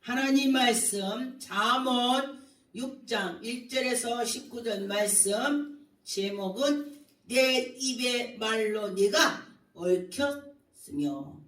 하나님 말씀 잠언 6장 1절에서 19절 말씀 제목은 내 입의 말로 네가 얽혔으며.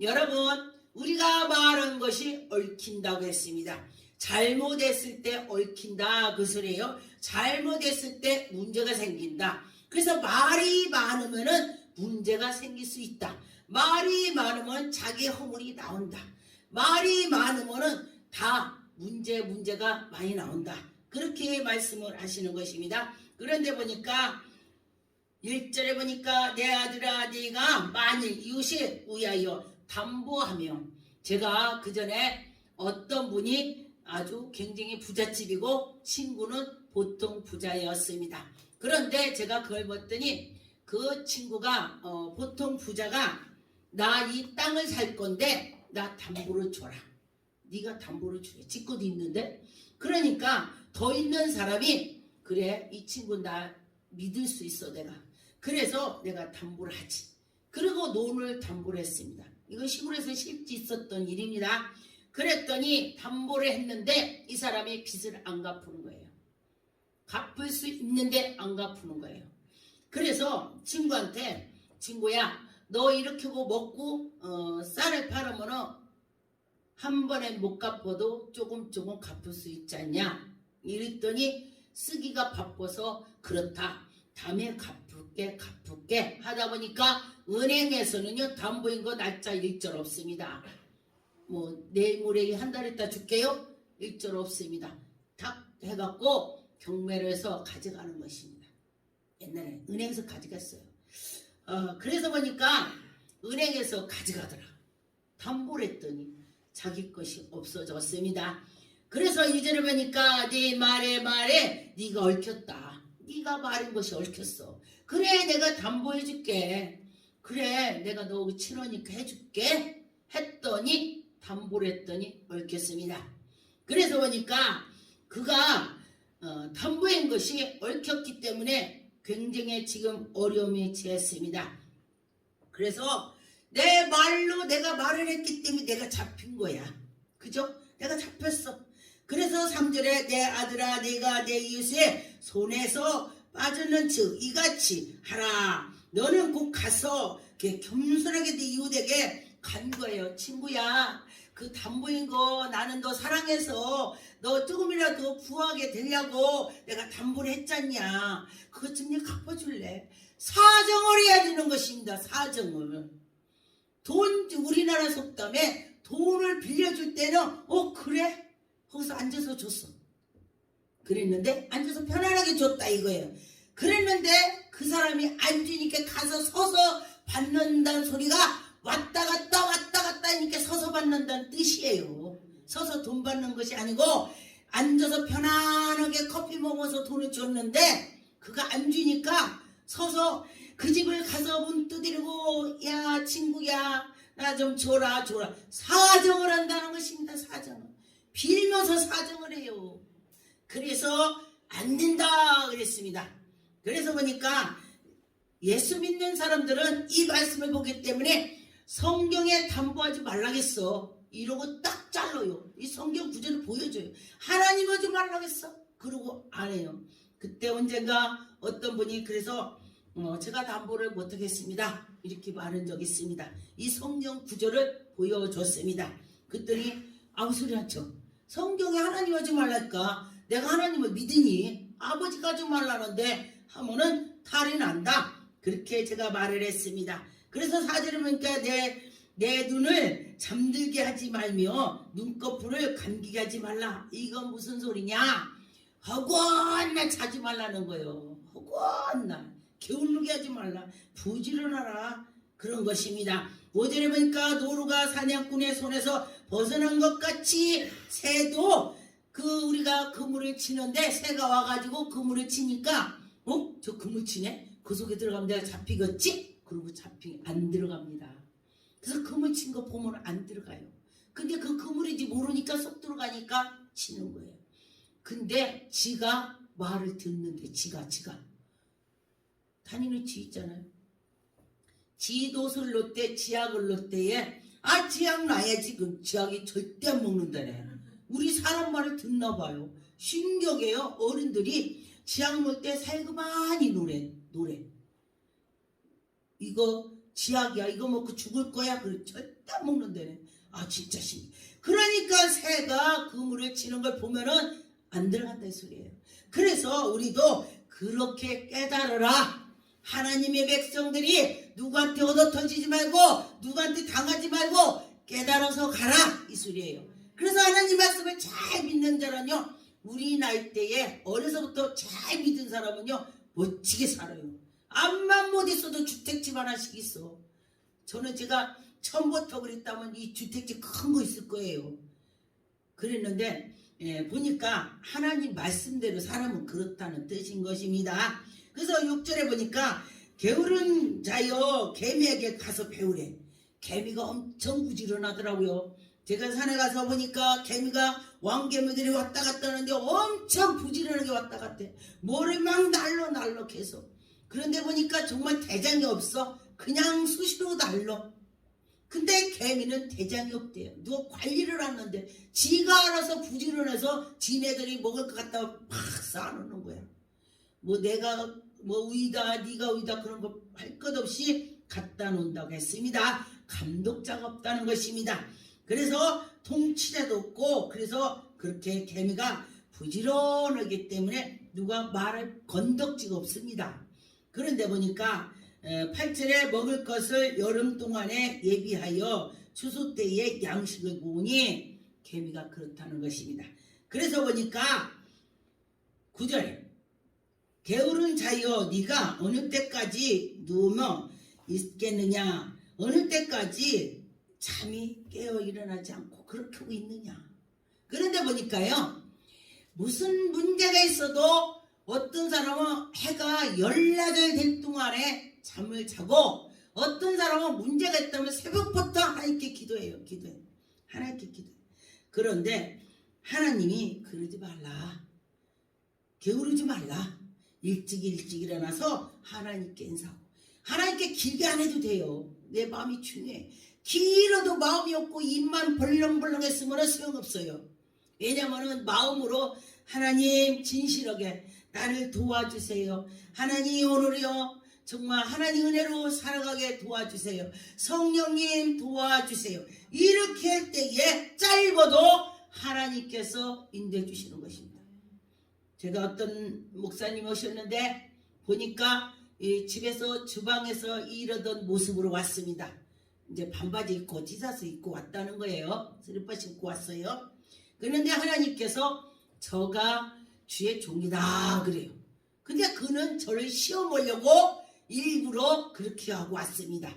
여러분, 우리가 말한 것이 얽힌다고 했습니다. 잘못했을 때 얽힌다 그 소리예요. 잘못했을 때 문제가 생긴다. 그래서 말이 많으면 문제가 생길 수 있다. 말이 많으면 자기 허물이 나온다. 말이 많으면 다 문제가 많이 나온다. 그렇게 말씀을 하시는 것입니다. 그런데 보니까 1절에 보니까 내 아들아 네가 만일 이웃이 위하여 담보하며, 제가 그 전에 어떤 분이 아주 굉장히 부잣집이고 친구는 보통 부자였습니다. 그런데 제가 그걸 봤더니 그 친구가 보통 부자가 나 이 땅을 살 건데 나 담보를 줘라. 네가 담보를 주래. 집고도 있는데. 그러니까 더 있는 사람이 그래 이 친구 나 믿을 수 있어 내가. 그래서 내가 담보를 하지. 그리고 논을 담보를 했습니다. 이거 시골에서 실제 있었던 일입니다. 그랬더니 담보를 했는데 이 사람이 빚을 안 갚는 거예요. 갚을 수 있는데 안 갚는 거예요. 그래서 친구한테 친구야 너 이렇게 먹고 쌀을 팔으면 한 번에 못 갚아도 조금 갚을 수 있지 않냐 이랬더니 쓰기가 바빠서 그렇다. 다음에 갚을게 하다 보니까 은행에서는요 담보인 거 날짜 일절 없습니다. 뭐 내일 모레 한 달 있다 줄게요. 일절 없습니다. 탁 해갖고 경매로 해서 가져가는 것입니다. 옛날에 은행에서 가져갔어요. 그래서 보니까 은행에서 가져가더라. 담보를 했더니 자기 것이 없어졌습니다. 그래서 이제는 보니까 네 말에 네가 얽혔다. 네가 말한 것이 얽혔어. 그래 내가 담보해줄게. 그래 내가 너 친하니까 해줄게 했더니 담보를 했더니 얽혔습니다. 그래서 보니까 그가 담보한 것이 얽혔기 때문에 굉장히 지금 어려움에 처했습니다. 그래서 내 말로 내가 말을 했기 때문에 내가 잡힌 거야. 그죠? 내가 잡혔어. 그래서 3절에 내 아들아 네가 내 이웃의 손에서 빠졌는 즉 이같이 하라. 너는 곧 가서 겸손하게 네 이웃에게 간 거예요. 친구야 그 담보인 거 나는 너 사랑해서 너 조금이라도 부하게 되려고 내가 담보를 했잖냐. 그것 좀 내가 갚아줄래. 사정을 해야 되는 것입니다. 사정을. 돈 우리나라 속담에 돈을 빌려줄 때는 그래 거기서 앉아서 줬어. 그랬는데 앉아서 편안하게 줬다 이거예요. 그랬는데 그 사람이 안 주니까 가서 서서 받는다는 소리가 왔다 갔다 하니까 서서 받는다는 뜻이에요. 서서 돈 받는 것이 아니고 앉아서 편안하게 커피 먹어서 돈을 줬는데 그가 안 주니까 서서 그 집을 가서 문 두드리고 야 친구야 나 좀 줘라 사정을 한다는 것입니다. 사정을 빌면서 사정을 해요. 그래서 안 된다 그랬습니다. 그래서 보니까 예수 믿는 사람들은 이 말씀을 보기 때문에 성경에 담보하지 말라겠어 이러고 딱 잘라요. 이 성경 구절을 보여줘요. 하나님 하지 말라겠어 그러고 안 해요. 그때 언젠가 어떤 분이 그래서 제가 담보를 못하겠습니다 이렇게 말한 적이 있습니다. 이 성경 구절을 보여줬습니다. 그랬더니 아무 소리 하죠. 성경에 하나님 하지 말랄까 내가 하나님을 믿으니 아버지가 하지 말라는데 하면은 탈이 난다. 그렇게 제가 말을 했습니다. 그래서 4절에 보니까 내 눈을 잠들게 하지 말며 눈꺼풀을 감기게 하지 말라. 이건 무슨 소리냐? 허구한 자지 말라는 거예요. 허구한 게을르게 하지 말라. 부지런하라. 그런 것입니다. 5절에 보니까 노루가 사냥꾼의 손에서 벗어난 것 같이 새도 우리가 그물을 치는데 새가 와가지고 그물을 치니까 저 그물 치네? 그 속에 들어가면 내가 잡히겠지? 그리고 안 들어갑니다. 그래서 그물 친 거 보면 안 들어가요. 근데 그 그물인지 모르니까 쏙 들어가니까 치는 거예요. 근데 지가 말을 듣는데 지가 다니는 지 있잖아요. 지 돛을 놓을 때 지약을 놓을 때에 지약 놔야지. 그 지약이 절대 안 먹는다네. 우리 사람 말을 듣나 봐요. 신기해요. 어른들이 지약 먹을 때 살그마니 노래. 이거 지약이야. 이거 먹고 죽을 거야. 그래 절대 안 먹는다네. 아 진짜 신기해. 그러니까 새가 그물을 치는 걸 보면은 안 들어간다 이 소리예요. 그래서 우리도 그렇게 깨달아라. 하나님의 백성들이 누구한테 얻어터지지 말고 누구한테 당하지 말고 깨달아서 가라 이 소리예요. 그래서 하나님 말씀을 잘 믿는 자는요, 우리 나이대에 어려서부터 잘 믿은 사람은요 멋지게 살아요. 앞만 못 있어도 주택집 하나씩 있어. 저는 제가 처음부터 그랬다면 이 주택집 큰 거 있을 거예요. 그랬는데 보니까 하나님 말씀대로 사람은 그렇다는 뜻인 것입니다. 그래서 6절에 보니까 게으른 자여 개미에게 가서 배우래. 개미가 엄청 부지런하더라고요. 제가 산에 가서 보니까 개미가 왕개미들이 왔다 갔다 하는데 엄청 부지런하게 왔다 갔대. 뭐를 막 날로 계속. 그런데 보니까 정말 대장이 없어. 그냥 수시로 날로. 근데 개미는 대장이 없대요. 누가 관리를 하는데 지가 알아서 부지런해서 지네들이 먹을 것 갖다가 팍 쌓아놓는 거야. 뭐 내가 뭐 의다 네가 의다 그런 거 할 것 없이 갖다 놓는다고 했습니다. 감독자가 없다는 것입니다. 그래서 통치자도 없고 그래서 그렇게 개미가 부지런하기 때문에 누가 말할 건덕지가 없습니다. 그런데 보니까 8절에 먹을 것을 여름 동안에 예비하여 추수 때에 양식을 구우니 개미가 그렇다는 것입니다. 그래서 보니까 9절에 게으른 자여 네가 어느 때까지 누우며 있겠느냐. 어느 때까지 잠이 깨어 일어나지 않고 그렇게 하고 있느냐. 그런데 보니까요, 무슨 문제가 있어도 어떤 사람은 해가 열나들 될 동안에 잠을 자고 어떤 사람은 문제가 있다면 새벽부터 하나님께 기도해요. 하나님께 기도해요. 그런데 하나님이 그러지 말라. 게으르지 말라. 일찍 일어나서 하나님께 인사하고. 하나님께 길게 안 해도 돼요. 내 마음이 중요해. 길어도 마음이 없고 입만 벌렁벌렁 했으면 소용없어요. 왜냐면은 마음으로 하나님 진실하게 나를 도와주세요. 하나님 오늘이요 정말 하나님 은혜로 살아가게 도와주세요. 성령님 도와주세요. 이렇게 할 때에 짧아도 하나님께서 인도해 주시는 것입니다. 제가 어떤 목사님 오셨는데 보니까 집에서 주방에서 일하던 모습으로 왔습니다. 이제 반바지 입고 지사스 입고 왔다는 거예요. 슬리퍼 신고 왔어요. 그런데 하나님께서 저가 주의 종이다 그래요. 근데 그는 저를 시험하려고 일부러 그렇게 하고 왔습니다.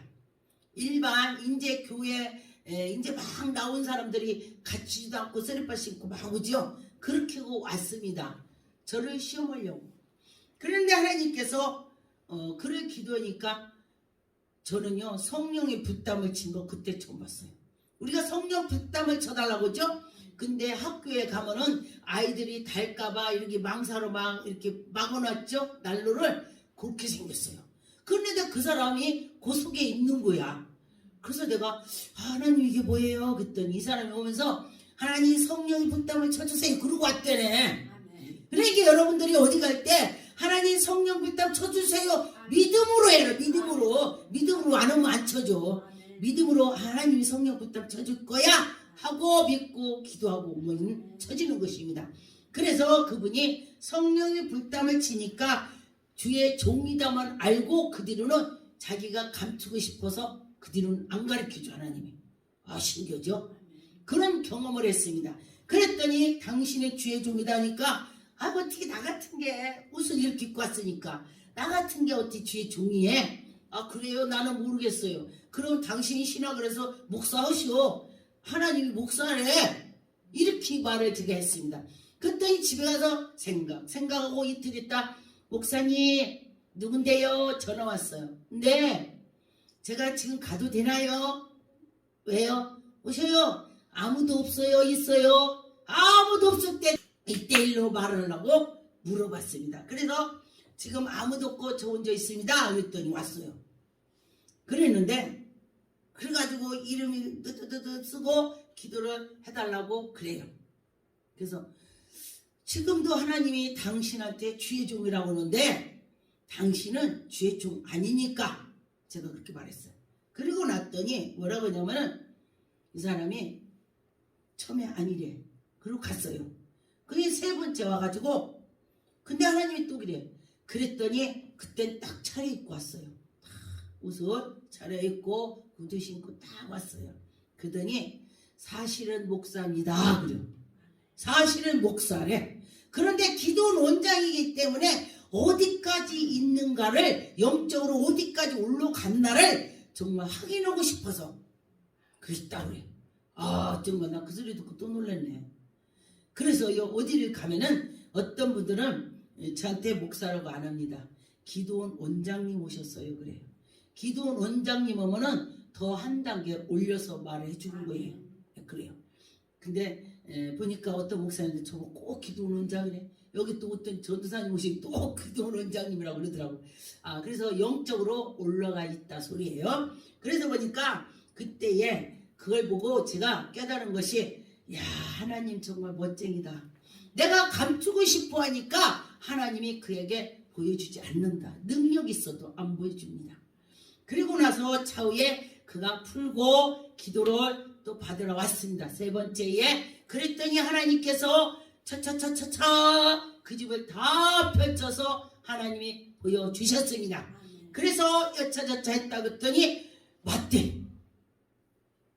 일반 인제 교회 이제 막 나온 사람들이 갖추지도 않고 슬리퍼 신고 막 오죠. 그렇게 하고 왔습니다. 저를 시험하려고. 그런데 하나님께서 그를 기도하니까 저는요 성령의 붓담을 친 거 그때 처음 봤어요. 우리가 성령 붓담을 쳐달라고 하죠. 근데 학교에 가면은 아이들이 달까봐 이렇게 망사로 막 이렇게 막아놨죠. 난로를. 그렇게 생겼어요. 그런데 그 사람이 그 속에 있는 거야. 그래서 내가 하나님 이게 뭐예요? 그랬더니 이 사람이 오면서 하나님 성령의 붓담을 쳐주세요. 그러고 왔대네. 그러니까 여러분들이 어디 갈 때 하나님 성령 붓담 쳐주세요. 믿음으로 해라. 믿음으로 안 하면 안 쳐줘. 믿음으로 하나님이 성령 붓담 쳐줄 거야 하고 믿고 기도하고 오면 쳐지는 것입니다. 그래서 그분이 성령의 붓담을 치니까 주의 종이다만 알고 그 뒤로는 자기가 감추고 싶어서 그 뒤로는 안 가르쳐줘 하나님이. 아 신기하죠? 그런 경험을 했습니다. 그랬더니 당신의 주의 종이다 하니까 아 어떻게 나 같은 게 옷을 이렇게 입고 왔으니까 나 같은 게 어떻게 주의 종이에? 아 그래요? 나는 모르겠어요. 그럼 당신이 신학을 해서 목사하시오. 하나님이 목사래. 이렇게 말을 제가 했습니다. 그랬더니 집에 가서 생각하고 이틀 있다 목사님 누군데요? 전화 왔어요. 네. 제가 지금 가도 되나요? 왜요? 오셔요. 아무도 없어요? 있어요? 아무도 없을 때 1대1로 말을 하고 물어봤습니다. 그래서 지금 아무도 없고 저 혼자 있습니다. 그랬더니 왔어요. 그랬는데 그래가지고 이름이 뜨뜨뜨 쓰고 기도를 해달라고 그래요. 그래서 지금도 하나님이 당신한테 주의 종이라고 하는데 당신은 주의 종 아니니까 제가 그렇게 말했어요. 그리고 났더니 뭐라고 하냐면은 이 사람이 처음에 아니래. 그리고 갔어요. 그게 세 번째 와가지고 근데 하나님이 또 그래. 그랬더니 그땐 딱 차려입고 왔어요. 딱 옷을 차려입고 구두 신고 딱 왔어요. 그러더니 사실은 목사입니다. 그래요. 사실은 목사래. 그런데 기도원 원장이기 때문에 어디까지 있는가를 영적으로 어디까지 올라갔나를 정말 확인하고 싶어서 그랬다 그래. 아 정말 나 그 소리 듣고 또 놀랐네. 그래서 어디를 가면은 어떤 분들은 저한테 목사라고 안 합니다. 기도원 원장님 오셨어요 그래요. 기도원 원장님 오면은 더 한 단계 올려서 말해 주는 거예요. 그래요. 근데 보니까 어떤 목사님들 저거 꼭 기도원 원장이래. 여기 또 어떤 전도사님 오시고 또 기도원 원장님이라고 그러더라고. 아 그래서 영적으로 올라가 있다 소리예요. 그래서 보니까 그때에 그걸 보고 제가 깨달은 것이 야 하나님 정말 멋쟁이다. 내가 감추고 싶어 하니까 하나님이 그에게 보여주지 않는다. 능력 있어도 안 보여줍니다. 그리고 나서 차후에 그가 풀고 기도를 또 받으러 왔습니다. 세 번째에 그랬더니 하나님께서 차차차차차 그 집을 다 펼쳐서 하나님이 보여주셨습니다. 그래서 여차저차 했다 그랬더니 맞대.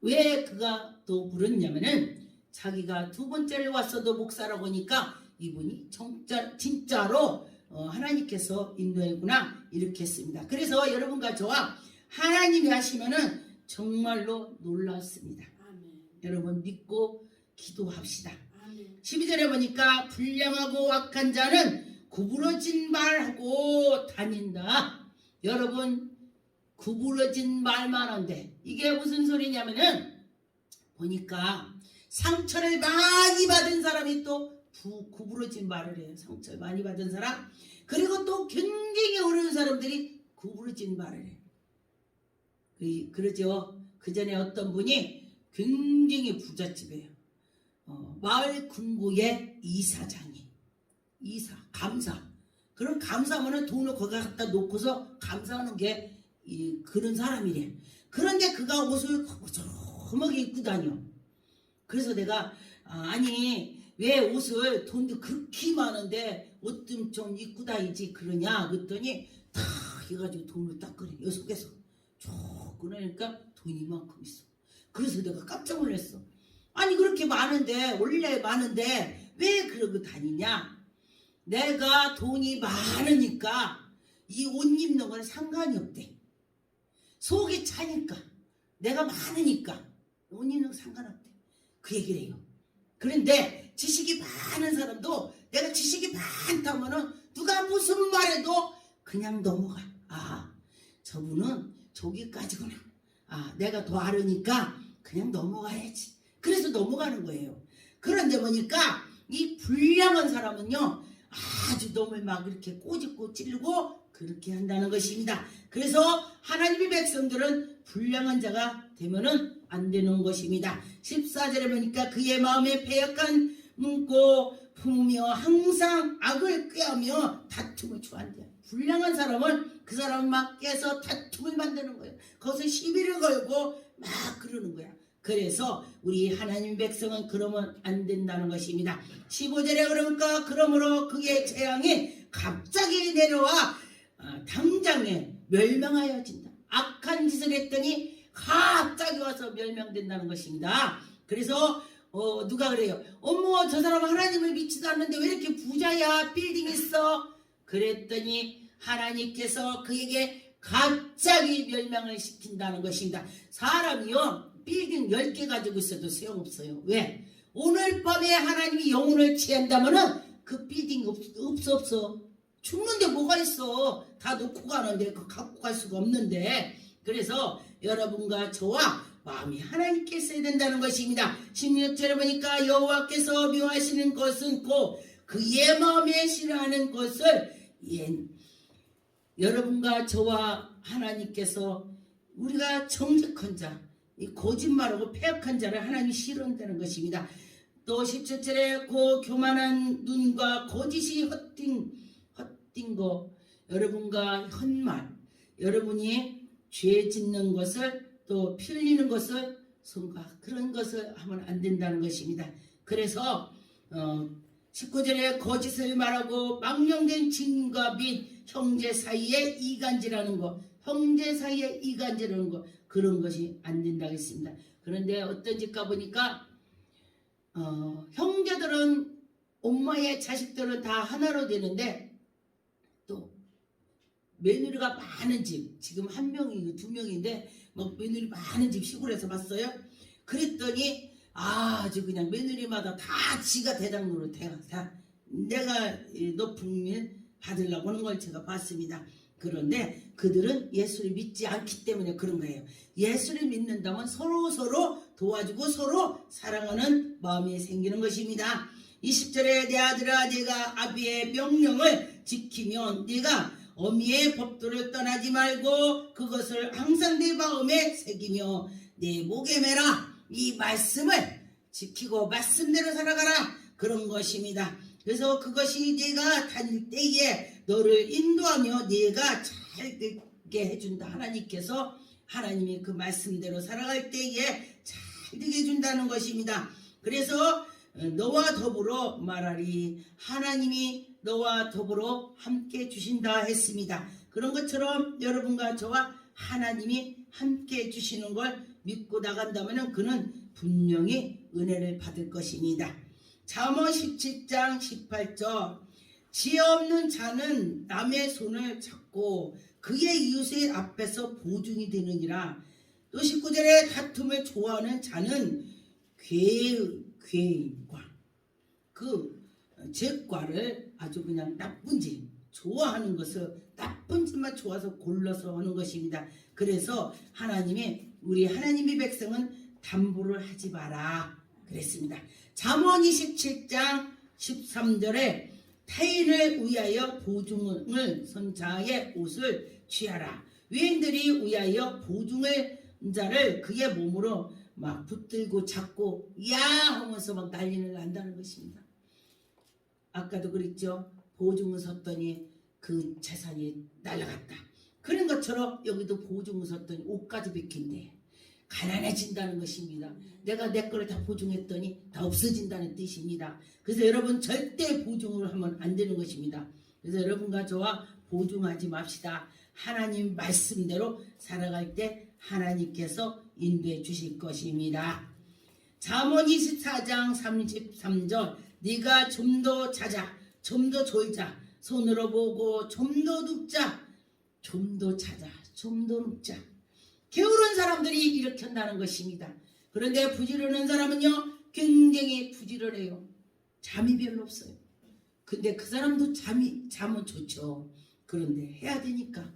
왜 그가 또 물었냐면은 자기가 두 번째를 왔어도 목사라고 하니까 이분이 진짜로 하나님께서 인도했구나 이렇게 했습니다. 그래서 여러분과 저와 하나님이 하시면은 정말로 놀랐습니다. 아멘. 여러분 믿고 기도합시다. 아멘. 12절에 보니까 불량하고 악한 자는 구부러진 말하고 다닌다. 여러분 구부러진 말만 한데 이게 무슨 소리냐면은 보니까 상처를 많이 받은 사람이 또 구부러진 말을 해요. 상처를 많이 받은 사람 그리고 또 굉장히 어려운 사람들이 구부러진 말을 해요. 그러죠. 그 전에 어떤 분이 굉장히 부잣집이에요. 마을 금고의 이사장이 감사. 그럼 감사하면은 돈을 거기 갖다 놓고서 감사하는 게 그런 사람이래. 그런데 그가 옷을 저렴하게 입고 다녀. 그래서 내가 아니 왜 옷을 돈도 그렇게 많은데 옷 좀 입고 다니지 그러냐 그랬더니 다 해가지고 돈을 딱 그래. 요 속에서 쭉 꺼내니까 돈이 이만큼 있어. 그래서 내가 깜짝 놀랐어. 아니 그렇게 많은데 원래 많은데 왜 그러고 다니냐. 내가 돈이 많으니까 이 옷 입는 건 상관이 없대. 속이 차니까 내가 많으니까 옷 입는 건 상관없대. 그 얘기를 해요. 그런데 지식이 많은 사람도 내가 지식이 많다면은 누가 무슨 말해도 그냥 넘어가. 아 저분은 저기까지구나. 아 내가 더 알으니까 그냥 넘어가야지. 그래서 넘어가는 거예요. 그런데 보니까 이 불량한 사람은요 아주 놈을 막 이렇게 꼬집고 찌르고 그렇게 한다는 것입니다. 그래서 하나님의 백성들은 불량한 자가 되면은 안 되는 것입니다. 14절에 보니까 그의 마음에 패역한 문고 품으며 항상 악을 꾀하며 다툼을 좋아한대요. 불량한 사람은 그 사람 막 깨서 다툼을 만드는 거예요. 거기서 시비를 걸고 막 그러는 거야. 그래서 우리 하나님 백성은 그러면 안 된다는 것입니다. 15절에 그러니까 그러므로 그의 재앙이 갑자기 내려와 당장에 멸망하여진다. 악한 짓을 했더니 갑자기 와서 멸망된다는 것입니다. 그래서 누가 그래요. 어머 저 사람 하나님을 믿지도 않는데 왜 이렇게 부자야 빌딩 있어. 그랬더니 하나님께서 그에게 갑자기 멸망을 시킨다는 것입니다. 사람이요 빌딩 10개 가지고 있어도 소용없어요. 왜? 오늘 밤에 하나님이 영혼을 취한다면은 그 빌딩 없어. 죽는데 뭐가 있어. 다 놓고 가는데 그거 갖고 갈 수가 없는데. 그래서 여러분과 저와 마음이 하나님께 있어야 된다는 것입니다. 16절에 보니까 여호와께서 미워하시는 것은 곧 그의 마음에 싫어하는 것을 여러분과 저와 하나님께서 우리가 정직한 자 이 거짓말하고 패역한 자를 하나님이 싫어한다는 것입니다. 또 17절에 그 교만한 눈과 거짓이 헛된 거, 여러분과 헛말, 여러분이 죄 짓는 것을 또 피 흘리는 것을 손과 그런 것을 하면 안 된다는 것입니다. 그래서 19절에 거짓을 말하고 망령된 증인과 및 형제 사이에 이간질하는 것, 형제 사이에 이간질하는 것, 그런 것이 안 된다고 했습니다. 그런데 어떤 집 가보니까 형제들은 엄마의 자식들은 다 하나로 되는데 또 며느리가 많은 집, 지금 한 명이 두 명인데 뭐 며느리 많은 집 시골에서 봤어요. 그랬더니 아주 그냥 며느리마다 다 지가 대장 노릇 다 내가 높은 일 받으려고 하는 걸 제가 봤습니다. 그런데 그들은 예수를 믿지 않기 때문에 그런 거예요. 예수를 믿는다면 서로 도와주고 서로 사랑하는 마음이 생기는 것입니다. 20절에 내 아들아 네가 아비의 명령을 지키면 네가 어미의 법도를 떠나지 말고 그것을 항상 내 마음에 새기며 내 목에 매라. 이 말씀을 지키고 말씀대로 살아가라. 그런 것입니다. 그래서 그것이 네가 다닐 때에 너를 인도하며 네가 잘 되게 해준다. 하나님께서 하나님이 그 말씀대로 살아갈 때에 잘 되게 해준다는 것입니다. 그래서 너와 더불어 말하리. 하나님이 너와 더불어 함께 주신다 했습니다. 그런 것처럼 여러분과 저와 하나님이 함께 주시는 걸 믿고 나간다면 그는 분명히 은혜를 받을 것입니다. 잠언 17장 18절 지혜 없는 자는 남의 손을 잡고 그의 이웃의 앞에서 보증이 되느니라. 또 19절에 다툼을 좋아하는 자는 괴인과 그 죄과를 아주 그냥 나쁜 짓 좋아하는 것을 나쁜 짓만 좋아서 골라서 하는 것입니다. 그래서 하나님의 우리 하나님의 백성은 담보를 하지 마라 그랬습니다. 잠언 27장 13절에 타인을 위하여 보증을 선 자의 옷을 취하라. 외인들이 위하여 보증을 자를 그의 몸으로 막 붙들고 잡고 야 하면서 막 난리를 난다는 것입니다. 아까도 그랬죠. 보증을 섰더니 그 재산이 날아갔다. 그런 것처럼 여기도 보증을 섰더니 옷까지 벗긴대. 가난해진다는 것입니다. 내가 내 거를 다 보증했더니 다 없어진다는 뜻입니다. 그래서 여러분 절대 보증을 하면 안 되는 것입니다. 그래서 여러분과 저와 보증하지 맙시다. 하나님 말씀대로 살아갈 때 하나님께서 인도해 주실 것입니다. 잠언 24장 33절 네가 좀 더 자자 좀 더 졸자 손으로 보고 좀 더 눕자 좀 더 자자 좀 더 눕자. 게으른 사람들이 이렇게 한다는 것입니다. 그런데 부지런한 사람은요 굉장히 부지런해요. 잠이 별로 없어요. 근데 그 사람도 잠은 좋죠. 그런데 해야 되니까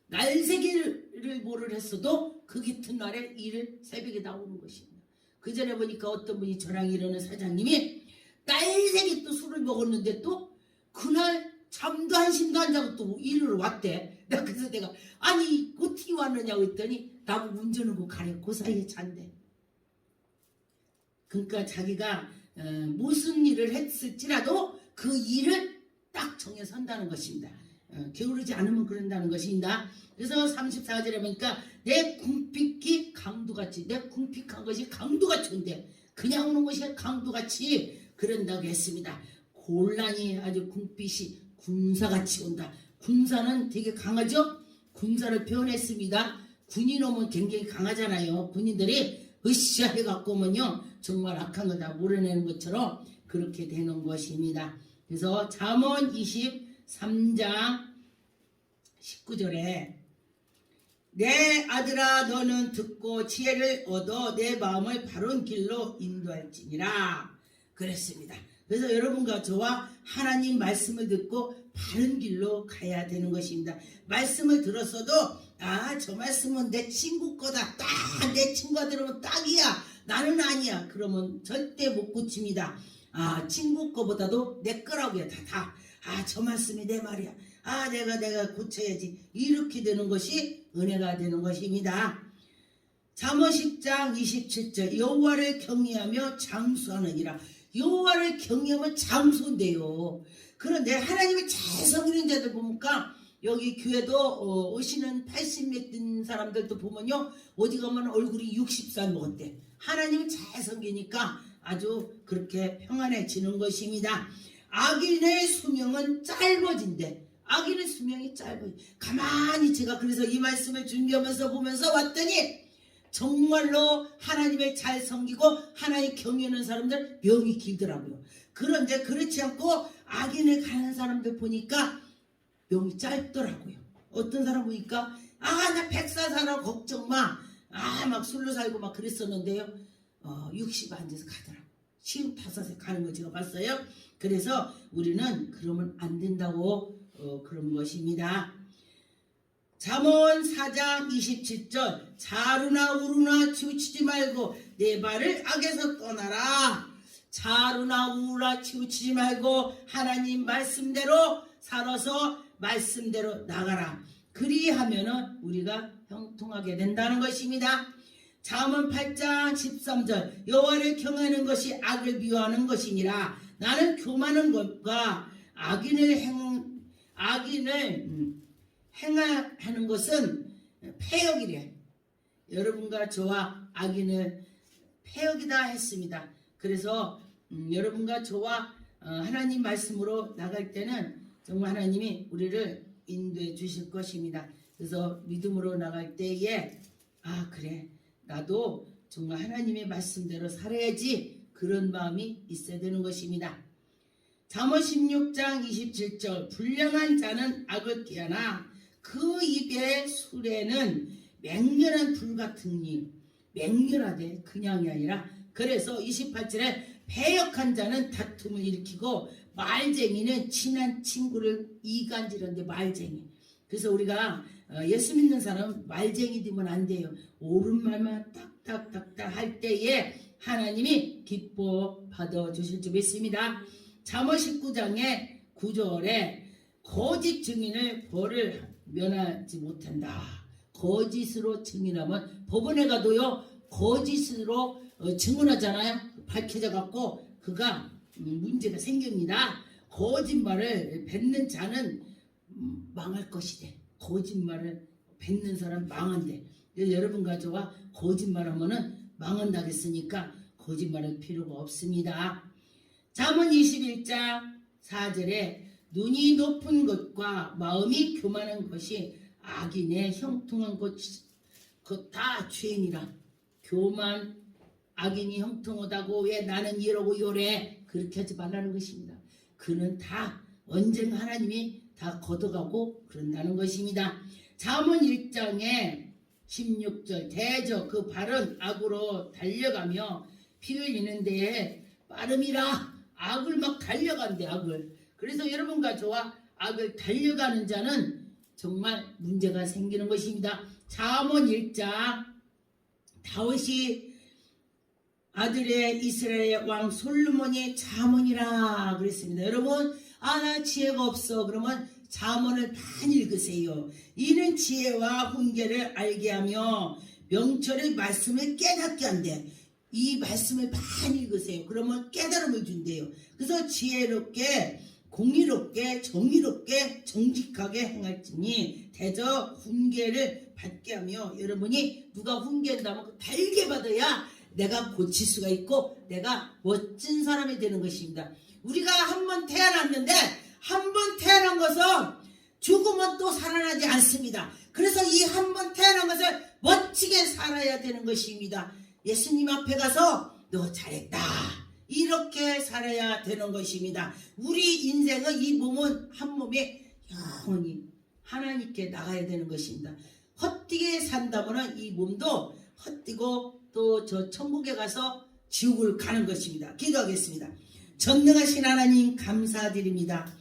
날새기를 뭐를 했어도 그 깃튼 날에 일을 새벽에 나오는 것입니다. 그 전에 보니까 어떤 분이 저랑 이러는 사장님이 날새기 또 술을 먹었는데 또 그날 잠도 한심도 안 자고 또 일을 왔대. 그래서 내가 아니 어떻게 왔느냐고 했더니 나보고 운전하고 가래. 그 사이에 잔대. 그러니까 자기가 무슨 일을 했을지라도 그 일을 딱 정해서 한다는 것입니다. 게으르지 않으면 그런다는 것입니다. 그래서 34절에 보니까 내 궁핍기 강도같이 내 궁핍한 것이 강도같이 온대. 그냥 오는 것이 강도같이 그런다고 했습니다. 곤란이 아주 궁핍이 군사같이 온다. 군사는 되게 강하죠. 군사를 표현했습니다. 군인 오면 굉장히 강하잖아요. 군인들이 으쌰 해갖고 오면요 정말 악한 거 다 몰아내는 것처럼 그렇게 되는 것입니다. 그래서 잠언 23장 19절에 내 아들아 너는 듣고 지혜를 얻어 내 마음을 바른 길로 인도할지니라 그랬습니다. 그래서 여러분과 저와 하나님 말씀을 듣고 바른 길로 가야 되는 것입니다. 말씀을 들었어도 저 말씀은 내 친구 거다. 딱 내 친구가 들으면 딱이야. 나는 아니야. 그러면 절대 못 고칩니다. 친구 거보다도 내 거라고요. 다. 저 말씀이 내 말이야. 내가 고쳐야지. 이렇게 되는 것이 은혜가 되는 것입니다. 잠언 10장 27절 여호와를 경외하며 장수하느니라. 여호와를 경외하면 장수인데요. 그런데 하나님을 잘 섬기는 자들 보니까 여기 교회도 오시는 80몇 된 사람들도 보면요, 어디 가면 얼굴이 60살 먹었대. 하나님을 잘 섬기니까 아주 그렇게 평안해지는 것입니다. 악인의 수명은 짧아진대. 악인의 수명이 짧아져. 가만히 제가 그래서 이 말씀을 준비하면서 보면서 왔더니 정말로 하나님을 잘 섬기고 하나님 경외하는 사람들 명이 길더라고요. 그런데 그렇지 않고 악인을 가는 사람들 보니까 명이 짧더라고요. 어떤 사람 보니까 나 100살 살아 걱정 마. 막 술로 살고 막 그랬었는데요. 60 앉아서 가더라고요. 55세 가는 거 제가 봤어요. 그래서 우리는 그러면 안 된다고 그런 것입니다. 잠언 4장 27절 자루나 우루나 치우치지 말고 내 발을 악에서 떠나라. 자루나 우루나 치우치지 말고 하나님 말씀대로 살아서 말씀대로 나가라. 그리하면은 우리가 형통하게 된다는 것입니다. 잠언 8장 13절 여호와를 경외하는 것이 악을 미워하는 것이니라. 나는 교만한 것과 악인을 행하는 것은 패역이래. 여러분과 저와 악인을 패역이다 했습니다. 그래서 여러분과 저와 하나님 말씀으로 나갈 때는 정말 하나님이 우리를 인도해 주실 것입니다. 그래서 믿음으로 나갈 때에 그래 나도 정말 하나님의 말씀대로 살아야지 그런 마음이 있어야 되는 것입니다. 잠언 16장 27절 불량한 자는 악을 꾀하나 그 입의 수레는 맹렬한 불 같은 이 맹렬하대 그냥이 아니라. 그래서 28절에 패역한 자는 다툼을 일으키고 말쟁이는 친한 친구를 이간질하는데 말쟁이. 그래서 우리가 예수 믿는 사람은 말쟁이 되면 안 돼요. 옳은 말만 딱딱딱딱 할 때에 하나님이 기뻐 받아주실 줄 믿습니다. 잠언 19장의 9절에 거짓 증인을 벌을 면하지 못한다. 거짓으로 증인하면 법원에 가도요 거짓으로 증언하잖아요. 밝혀져 갖고 그가 문제가 생깁니다. 거짓말을 뱉는 자는 망할 것이래. 거짓말을 뱉는 사람 망한대. 그래서 여러분과 저와 거짓말하면은 망한다 했으니까 거짓말할 필요가 없습니다. 잠언 21장 4절에 눈이 높은 것과 마음이 교만한 것이 악인의 형통한 것 다 죄인이라. 교만 악인이 형통하다고 왜 나는 이러고 요래 그렇게 하지 말라는 것입니다. 그는 다 언젠가 하나님이 다 걷어가고 그런다는 것입니다. 잠언 1장에 16절 대저 그 발은 악으로 달려가며 피 흘리는 데에 빠름이라. 악을 막 달려간대. 악을. 그래서 여러분과 저와 악을 달려가는 자는 정말 문제가 생기는 것입니다. 잠언 1장 다윗이 아들의 이스라엘의 왕 솔로몬이 잠언이라 그랬습니다. 여러분 나 지혜가 없어 그러면 잠언을 많이 읽으세요. 이는 지혜와 훈계를 알게 하며 명철의 말씀을 깨닫게 한대. 이 말씀을 많이 읽으세요. 그러면 깨달음을 준대요. 그래서 지혜롭게 공의롭게 정의롭게 정직하게 행할지니 대저 훈계를 받게 하며. 여러분이 누가 훈계한다면 달게 받아야 내가 고칠 수가 있고 내가 멋진 사람이 되는 것입니다. 우리가 한번 태어났는데 한 번 태어난 것은 죽으면 또 살아나지 않습니다. 그래서 이 한 번 태어난 것을 멋지게 살아야 되는 것입니다. 예수님 앞에 가서 너 잘했다 이렇게 살아야 되는 것입니다. 우리 인생은 이 몸은 한 몸에 영원히 하나님께 나가야 되는 것입니다. 헛되게 산다면 이 몸도 헛되고 또 저 천국에 가서 지옥을 가는 것입니다. 기도하겠습니다. 전능하신 하나님 감사드립니다.